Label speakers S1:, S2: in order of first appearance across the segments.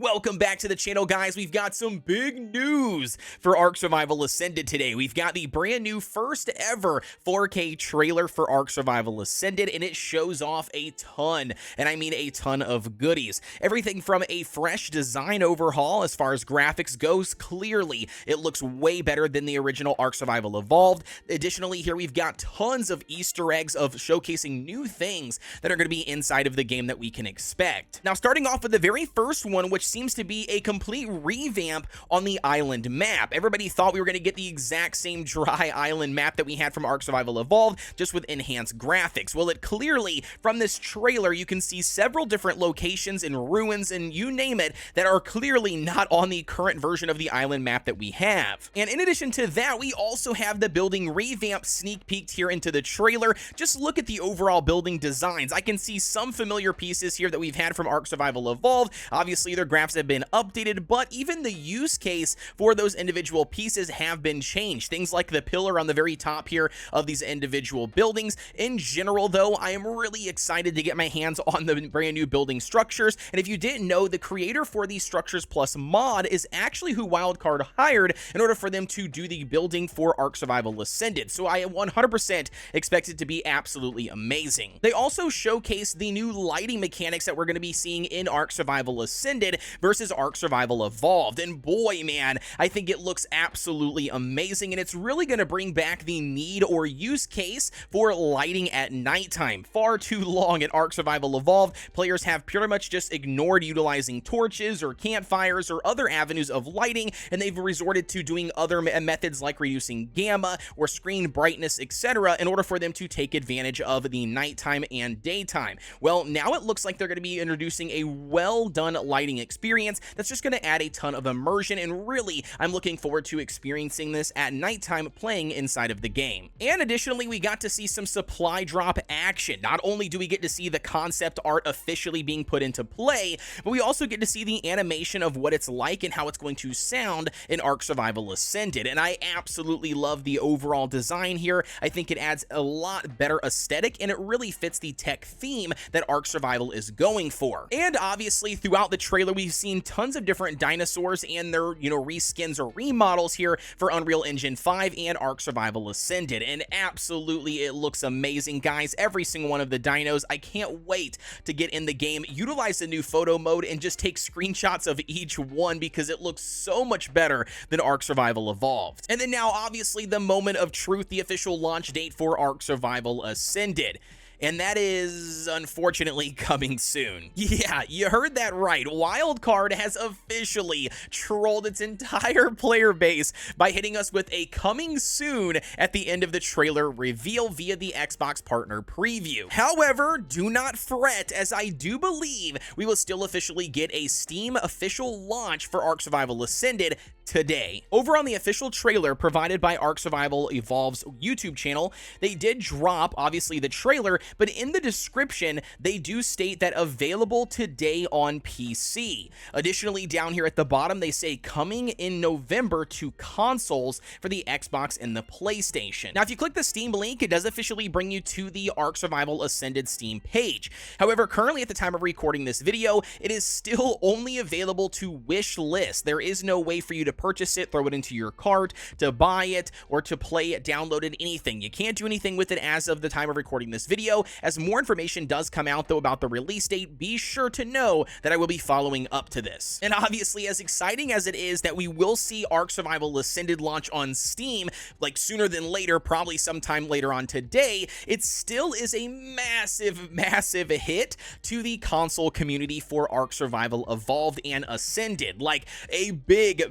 S1: Welcome back to the channel, guys. We've got some big news for Ark Survival Ascended today. We've got the brand new first ever 4K trailer for Ark Survival Ascended, and it shows off a ton, and I mean a ton of goodies. Everything from a fresh design overhaul as far as graphics goes. Clearly, it looks way better than the original Ark Survival Evolved. Additionally, here we've got tons of Easter eggs of showcasing new things that are going to be inside of the game that we can expect. Now, starting off with the very first one, which seems to be a complete revamp on the island map. Everybody thought we were going to get the exact same dry island map that we had from Ark Survival Evolved, just with enhanced graphics. Well, it clearly, from this trailer, you can see several different locations and ruins and you name it that are clearly not on the current version of the island map that we have. And in addition to that, we also have the building revamp sneak peeked here into the trailer. Just look at the overall building designs. I can see some familiar pieces here that we've had from Ark Survival Evolved. Obviously, their graphs have been updated, but even the use case for those individual pieces have been changed. Things like the pillar on the very top here of these individual buildings. In general, though, I am really excited to get my hands on the brand new building structures. And if you didn't know, the creator for these Structures Plus mod is actually who Wildcard hired in order for them to do the building for Ark Survival Ascended. So I 100% expect it to be absolutely amazing. They also showcased the new lighting mechanics that we're going to be seeing in Ark Survival Ascended versus Ark Survival Evolved. And boy, man, I think it looks absolutely amazing, and it's really going to bring back the need or use case for lighting at nighttime. Far too long in Ark Survival Evolved, players have pretty much just ignored utilizing torches or campfires or other avenues of lighting, and they've resorted to doing other methods like reducing gamma or screen brightness, etc., in order for them to take advantage of the nighttime and daytime. Well, now it looks like they're going to be introducing a well-done lighting experience that's just going to add a ton of immersion, and really, I'm looking forward to experiencing this at nighttime playing inside of the game. And additionally, we got to see some supply drop action. Not only do we get to see the concept art officially being put into play, but we also get to see the animation of what it's like and how it's going to sound in Ark Survival Ascended. And I absolutely love the overall design here. I think it adds a lot better aesthetic, and it really fits the tech theme that Ark Survival is going for. And obviously, throughout the trailer, we've seen tons of different dinosaurs and their, reskins or remodels here for Unreal Engine 5 and Ark Survival Ascended. And absolutely, it looks amazing, guys. Every single one of the dinos. I can't wait to get in the game, utilize the new photo mode, and just take screenshots of each one because it looks so much better than Ark Survival Evolved. And then now, obviously, the moment of truth, the official launch date for Ark Survival Ascended. And that is, unfortunately, coming soon. Yeah, you heard that right. Wildcard has officially trolled its entire player base by hitting us with a coming soon at the end of the trailer reveal via the Xbox Partner Preview. However, do not fret, as I do believe we will still officially get a Steam official launch for Ark Survival Ascended today. Over on the official trailer provided by Ark Survival Evolved's YouTube channel, they did drop, obviously, the trailer, but in the description, they do state that available today on PC. Additionally, down here at the bottom, they say coming in November to consoles for the Xbox and the PlayStation. Now, if you click the Steam link, it does officially bring you to the Ark Survival Ascended Steam page. However, currently at the time of recording this video, it is still only available to wish list. There is no way for you to purchase it, throw it into your cart, to buy it, or to play it, download it, anything. You can't do anything with it as of the time of recording this video. As more information does come out, though, about the release date, be sure to know that I will be following up to this. And obviously, as exciting as it is that we will see Ark Survival Ascended launch on Steam, like sooner than later, probably sometime later on today, it still is a massive, massive hit to the console community for Ark Survival Evolved and Ascended. Like, a big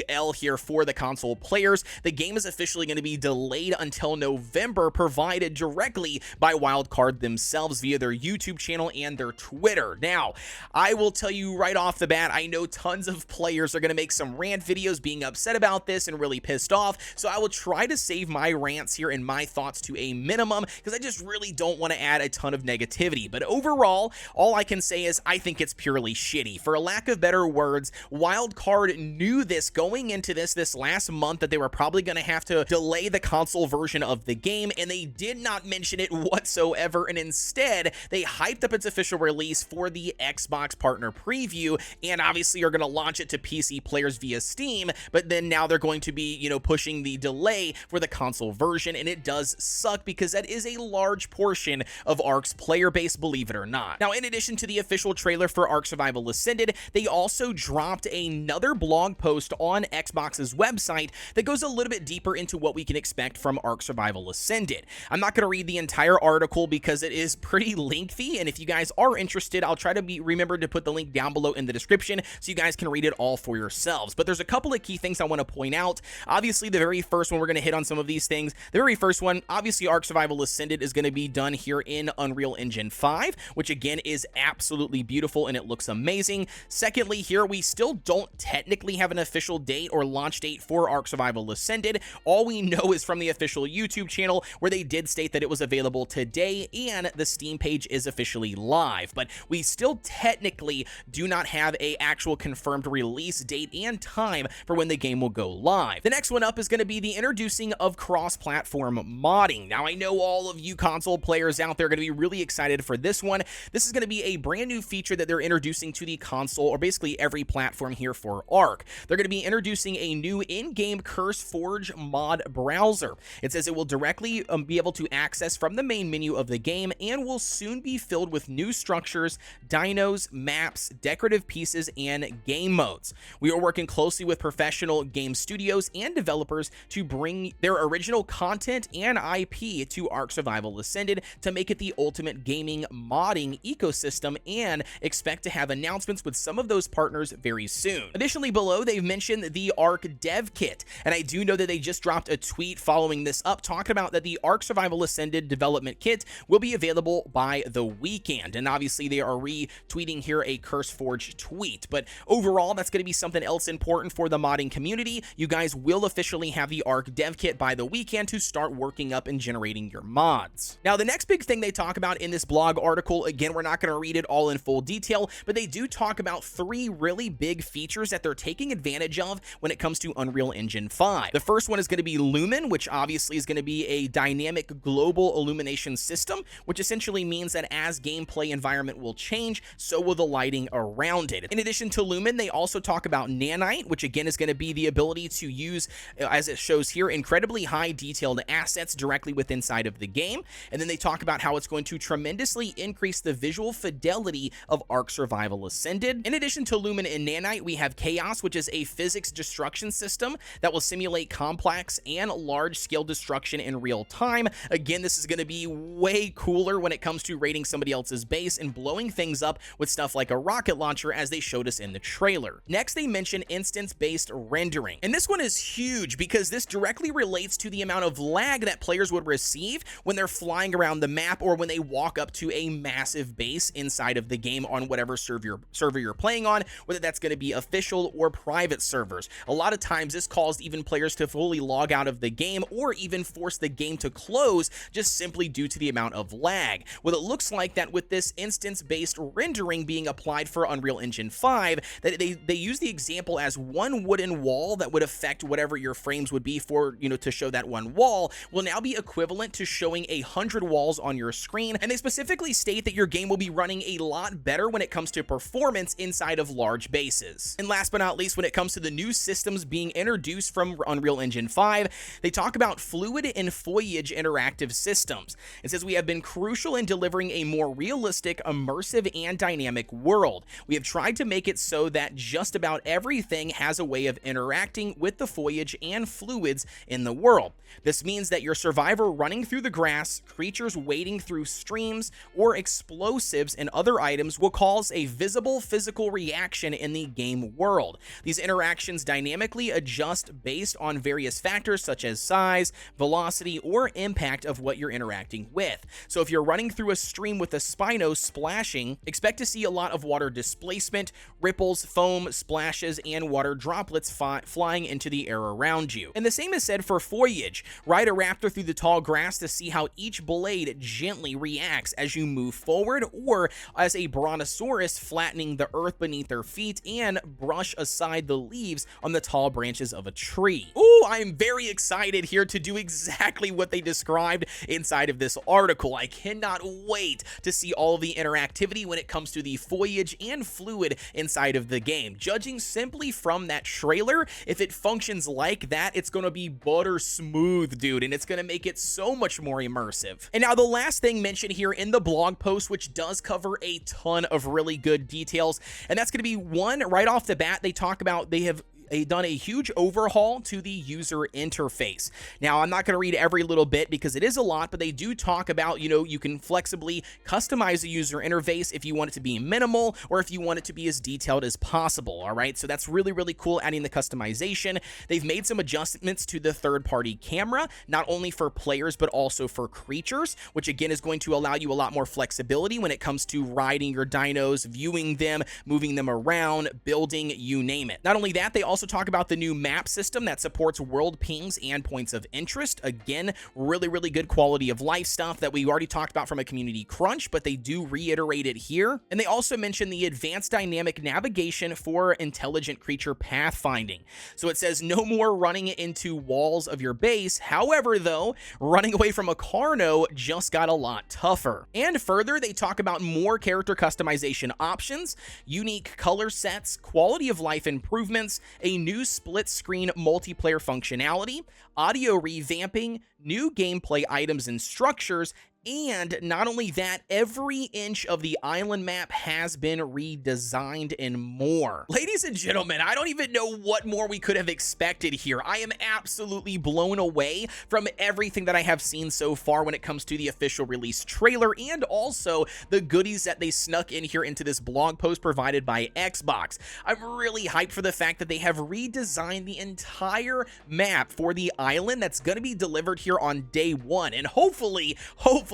S1: L here for the console players. The game is officially going to be delayed until November, provided directly by Wildcard themselves via their YouTube channel and their Twitter. Now, I will tell you right off the bat, I know tons of players are going to make some rant videos being upset about this and really pissed off, so I will try to save my rants here and my thoughts to a minimum because I just really don't want to add a ton of negativity. But overall, all I can say is I think it's purely shitty. For a lack of better words, Wildcard knew this going into this last month, that they were probably going to have to delay the console version of the game, and they did not mention it whatsoever ever, and instead they hyped up its official release for the Xbox Partner Preview, and obviously are going to launch it to PC players via Steam, but then now they're going to be, pushing the delay for the console version, and it does suck because that is a large portion of Ark's player base, believe it or not. Now, in addition to the official trailer for Ark Survival Ascended, they also dropped another blog post on Xbox's website that goes a little bit deeper into what we can expect from Ark Survival Ascended. I'm not going to read the entire article because it is pretty lengthy, and if you guys are interested, I'll try to remember to put the link down below in the description so you guys can read it all for yourselves. But there's a couple of key things I want to point out. Obviously, the very first one, we're going to hit on some of these things. The very first one, obviously, Ark Survival Ascended is going to be done here in Unreal Engine 5, which again is absolutely beautiful and it looks amazing. Secondly, here we still don't technically have an official date or launch date for Ark Survival Ascended. All we know is from the official YouTube channel where they did state that it was available today and the Steam page is officially live, but we still technically do not have a actual confirmed release date and time for when the game will go live. The next one up is going to be the introducing of cross-platform modding. Now, I know all of you console players out there are going to be really excited for this one. This is going to be a brand new feature that they're introducing to the console, or basically every platform here for Ark. They're going to be introducing a new in-game CurseForge mod browser. It says it will directly be able to access from the main menu of the game and will soon be filled with new structures, dinos, maps, decorative pieces, and game modes. We are working closely with professional game studios and developers to bring their original content and IP to Ark Survival Ascended to make it the ultimate gaming modding ecosystem, and expect to have announcements with some of those partners very soon. Additionally, below they've mentioned the Ark Dev Kit, and I do know that they just dropped a tweet following this up talking about that the Ark Survival Ascended development kit will be available by the weekend, and obviously they are retweeting here a CurseForge tweet. But overall, that's going to be something else important for the modding community. You guys will officially have the Ark Dev Kit by the weekend to start working up and generating your mods. Now, the next big thing they talk about in this blog article, again, we're not going to read it all in full detail, but they do talk about 3 really big features that they're taking advantage of when it comes to Unreal Engine 5. The first one is going to be Lumen, which obviously is going to be a dynamic global illumination system, which essentially means that as gameplay environment will change, so will the lighting around it. In addition to Lumen, they also talk about Nanite, which again is going to be the ability to use, as it shows here, incredibly high detailed assets directly within inside of the game. And then they talk about how it's going to tremendously increase the visual fidelity of Ark Survival Ascended. In addition to Lumen and Nanite, we have Chaos, which is a physics destruction system that will simulate complex and large-scale destruction in real time. Again, this is going to be way cooler when it comes to raiding somebody else's base and blowing things up with stuff like a rocket launcher, as they showed us in the trailer. Next, they mention instance-based rendering. And this one is huge because this directly relates to the amount of lag that players would receive when they're flying around the map or when they walk up to a massive base inside of the game on whatever server you're playing on, whether that's going to be official or private servers. A lot of times this caused even players to fully log out of the game or even force the game to close just simply due to the amount of lag. Well, it looks like that with this instance-based rendering being applied for Unreal Engine 5, that they use the example as one wooden wall that would affect whatever your frames would be for, to show that one wall will now be equivalent to showing 100 walls on your screen. And they specifically state that your game will be running a lot better when it comes to performance inside of large bases. And last but not least, when it comes to the new systems being introduced from Unreal Engine 5, they talk about fluid and foliage interactive systems. It says we have been crucial in delivering a more realistic, immersive, and dynamic world. We have tried to make it so that just about everything has a way of interacting with the foliage and fluids in the world. This means that your survivor running through the grass, creatures wading through streams, or explosives and other items will cause a visible physical reaction in the game world. These interactions dynamically adjust based on various factors such as size, velocity, or impact of what you're interacting with. So if you're running through a stream with a Spino splashing, expect to see a lot of water displacement, ripples, foam, splashes, and water droplets flying into the air around you. And the same is said for foliage. Ride a raptor through the tall grass to see how each blade gently reacts as you move forward, or as a brontosaurus flattening the earth beneath their feet and brush aside the leaves on the tall branches of a tree. Ooh, I'm very excited here to do exactly what they described inside of this article. cool. I cannot wait to see all of the interactivity when it comes to the foliage and fluid inside of the game. Judging simply from that trailer, if it functions like that, it's going to be butter smooth, dude, and it's going to make it so much more immersive. And now the last thing mentioned here in the blog post, which does cover a ton of really good details, and that's going to be one right off the bat. They talk about they have done a huge overhaul to the user interface. Now, I'm not going to read every little bit because it is a lot, but they do talk about, you know, you can flexibly customize the user interface if you want it to be minimal or if you want it to be as detailed as possible. All right, so that's really, really cool, adding the customization. They've made some adjustments to the third-party camera, not only for players, but also for creatures, which again is going to allow you a lot more flexibility when it comes to riding your dinos, viewing them, moving them around, building, you name it. Not only that, they also talk about the new map system that supports world pings and points of interest. Again, really, really good quality of life stuff that we already talked about from a community crunch, but they do reiterate it here. And they also mention the advanced dynamic navigation for intelligent creature pathfinding. So it says no more running into walls of your base. However, though, running away from a Carno just got a lot tougher. And further, they talk about more character customization options, unique color sets, quality of life improvements, a new split screen multiplayer functionality, audio revamping, new gameplay items and structures, and not only that, every inch of the island map has been redesigned and more. Ladies and gentlemen, I don't even know what more we could have expected here. I am absolutely blown away from everything that I have seen so far when it comes to the official release trailer and also the goodies that they snuck in here into this blog post provided by Xbox. I'm really hyped for the fact that they have redesigned the entire map for the island that's going to be delivered here on day one. And hopefully,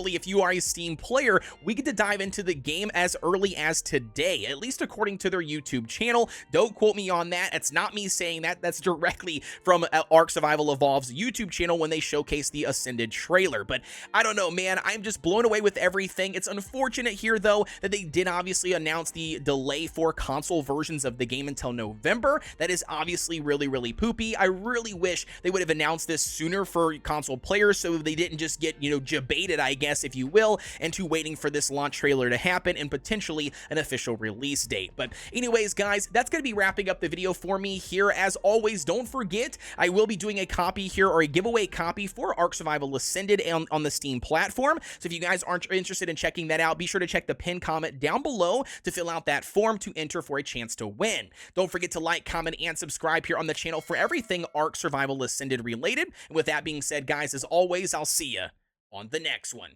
S1: if you are a Steam player, we get to dive into the game as early as today, at least according to their YouTube channel. Don't quote me on that. It's not me saying that. That's directly from Ark Survival Evolved's YouTube channel when they showcase the Ascended trailer. But I don't know, man. I'm just blown away with everything. It's unfortunate here, though, that they did obviously announce the delay for console versions of the game until November. That is obviously really, really poopy. I really wish they would have announced this sooner for console players so they didn't just get, you know, jebaited, I guess, if you will, into waiting for this launch trailer to happen and potentially an official release date. But anyways, guys, that's going to be wrapping up the video for me here. As always, don't forget, I will be doing a copy here, or a giveaway copy for Ark Survival Ascended on the Steam platform. So if you guys aren't interested in checking that out, be sure to check the pinned comment down below to fill out that form to enter for a chance to win. Don't forget to like, comment, and subscribe here on the channel for everything Ark Survival Ascended related. And with that being said, guys, as always, I'll see you on the next one.